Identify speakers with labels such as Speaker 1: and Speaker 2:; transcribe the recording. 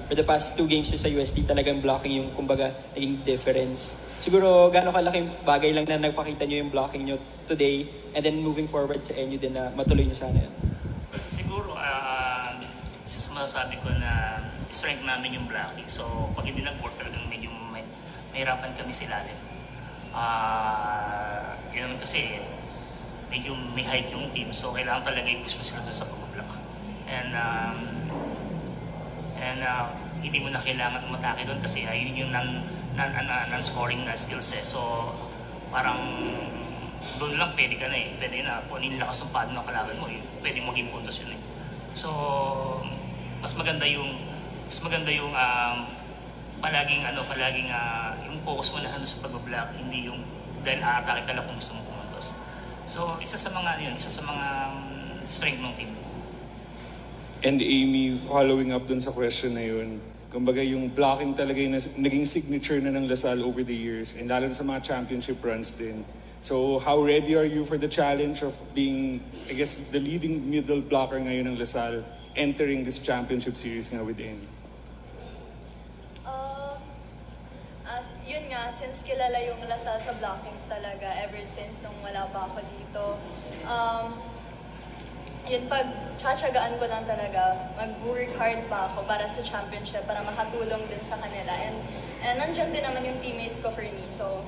Speaker 1: for the past 2 games sa UST, talagang blocking yung, kumbaga, naging difference. Siguro, gaano kalaking bagay lang na nagpakita nyo yung blocking nyo today, and then moving forward sa NU din na matuloy nyo sana yun?
Speaker 2: Siguro, isa sa masasabi ko na strength namin yung blocking. So, pag hindi nag-work talagang medyo mahirapan kami sa ilalim. Yun naman kasi, medyo may height yung team. So, kailangan talaga i-push mo sila doon sa pag-block. And hindi mo na kailangan umatake doon kasi yun yung non-scoring na skills eh. So, parang doon lang pwede ka na eh. Pwede na, kung ano yung lakas ng pad ng kalaban mo eh, pwede maging puntos yun eh. So, mas maganda yung palaging yung focus mo na sa pag-block, hindi yung dahil aatake ka lang kung gusto mo pumuntos. So, isa sa mga strength ng team.
Speaker 3: And Amy, following up dun sa question na yun, kumbaga yung blocking talaga yung naging signature na ng Lasal over the years, and lalo sa mga championship runs din. So how ready are you for the challenge of being, I guess, the leading middle blocker ngayon ng Lasal, entering this championship series nga with Amy?
Speaker 4: Yun nga, since kilala yung Lasal sa blockings talaga, ever since nung wala pa ako dito, yun, pag tsatsagaan ko lang talaga, mag-work hard pa ako para sa championship, para makatulong din sa kanila. And nandyan din naman yung teammates ko for me. So,